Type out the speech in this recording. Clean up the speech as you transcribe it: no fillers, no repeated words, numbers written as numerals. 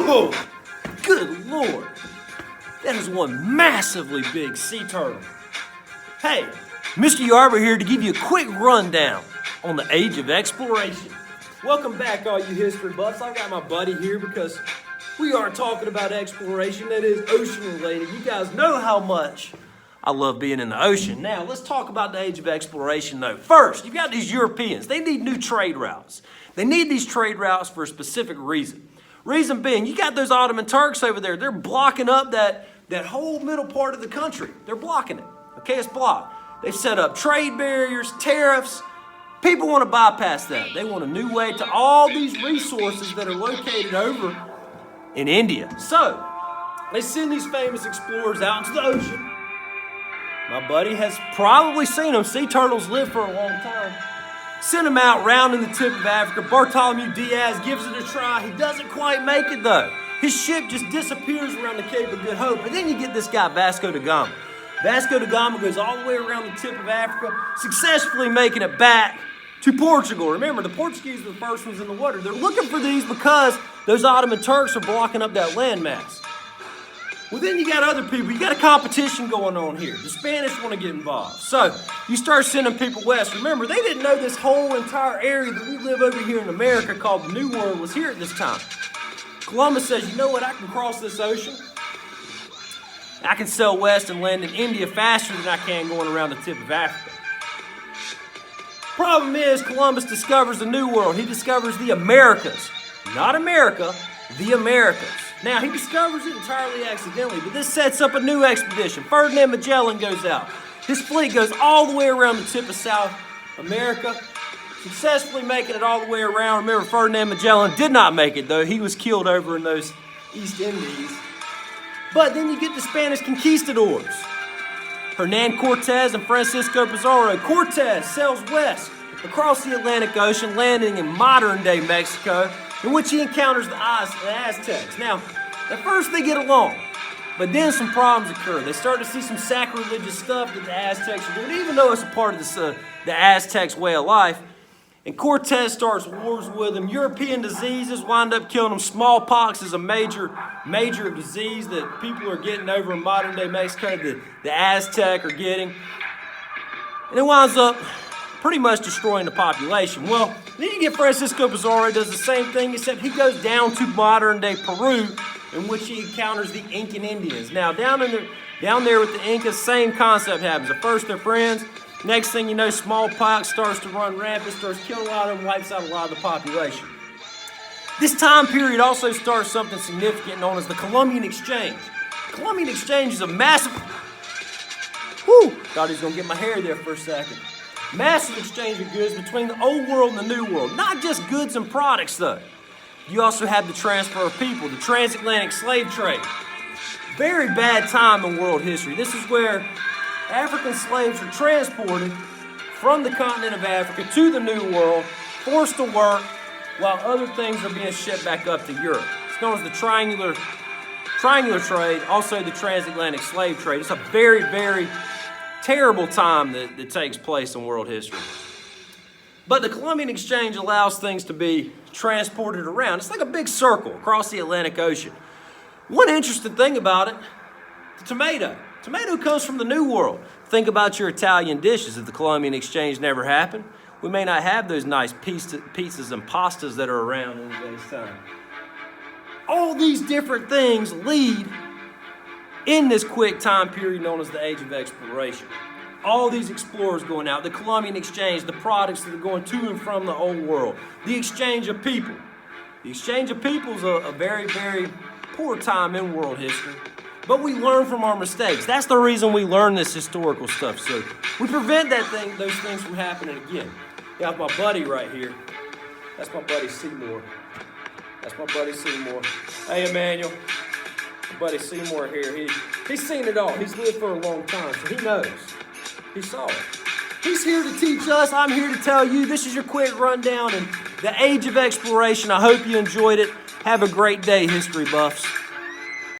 Whoa! Good Lord! That is one massively big sea turtle. Hey, Mr. Yarber here to give you a quick rundown on the age of exploration. Welcome back, all you history buffs. I've got my buddy here because we are talking about exploration that is ocean related. You guys know how much I love being in the ocean. Now, let's talk about the age of exploration, though. First, you've got these Europeans. They need new trade routes. They need these trade routes for a specific reason. Reason being, you got those Ottoman Turks over there. They're blocking up that whole middle part of the country. They're blocking it. Okay, it's blocked. They've set up trade barriers, tariffs. People want to bypass that. They want a new way to all these resources that are located over in India. So, they send these famous explorers out into the ocean. My buddy has probably seen them. Sea turtles live for a long time. Send them out rounding the tip of Africa. Bartholomew Diaz gives it a try. He doesn't quite make it, though. His ship just disappears around the Cape of Good Hope. And then you get this guy, Vasco Da Gama. Vasco Da Gama goes all the way around the tip of Africa, successfully making it back to Portugal. Remember, the Portuguese were the first ones in the water. They're looking for these because those Ottoman Turks are blocking up that landmass. Well, then you got other people. You got a competition going on here. The Spanish want to get involved. So you start sending people west. Remember, they didn't know this whole entire area that we live over here in America called the New World was here at this time. Columbus says, you know what, I can cross this ocean. I can sail west and land in India faster than I can going around the tip of Africa. Problem is, Columbus discovers the New World. He discovers the Americas. Not America, the Americas. Now, he discovers it entirely accidentally, but this sets up a new expedition. Ferdinand Magellan goes out. His fleet goes all the way around the tip of South America, successfully making it all the way around. Remember, Ferdinand Magellan did not make it, though. He was killed over in those East Indies. But then you get the Spanish conquistadors, Hernan Cortez and Francisco Pizarro. Cortez sails west across the Atlantic Ocean, landing in modern-day Mexico, in which he encounters the Aztecs. Now, at first they get along, but then some problems occur. They start to see some sacrilegious stuff that the Aztecs are doing, even though it's a part of this, the Aztecs' way of life. And Cortez starts wars with them. European diseases wind up killing them. Smallpox is a major disease that people are getting over in modern-day Mexico, the Aztec are getting. And it winds up pretty much destroying the population. Well, then you get Francisco Pizarro does the same thing, except he goes down to modern-day Peru, in which he encounters the Incan Indians. Now, down there with the Incas, same concept happens. At first, they're friends. Next thing you know, smallpox starts to run rampant, starts killing a lot of them, wipes out a lot of the population. This time period also starts something significant known as the Colombian Exchange. The Colombian Exchange is a massive... Thought he was going to get my hair there for a second. Massive exchange of goods between the old world and the new world. Not just goods and products, though. You also have the transfer of people, the transatlantic slave trade. Very bad time in world history. This is where African slaves are transported from the continent of Africa to the New World, forced to work, while other things are being shipped back up to Europe. It's known as the triangular trade, also the transatlantic slave trade. It's a very, very terrible time that takes place in world history. But the Colombian Exchange allows things to be transported around. It's like a big circle across the Atlantic Ocean. One interesting thing about it, the tomato. Tomato comes from the New World. Think about your Italian dishes. If the Colombian Exchange never happened, we may not have those nice pizzas and pastas that are around in today's time. All these different things lead in this quick time period known as the Age of Exploration. All these explorers going out, the Colombian Exchange, the products that are going to and from the old world, the exchange of people. The exchange of people is a very, very poor time in world history. But we learn from our mistakes. That's the reason we learn this historical stuff. So we prevent those things from happening again. Got my buddy right here. That's my buddy Seymour. Hey, Emmanuel. My buddy Seymour here. He's seen it all. He's lived for a long time, so he knows. He saw it. He's here to teach us. I'm here to tell you. This is your quick rundown in the Age of Exploration. I hope you enjoyed it. Have a great day, history buffs.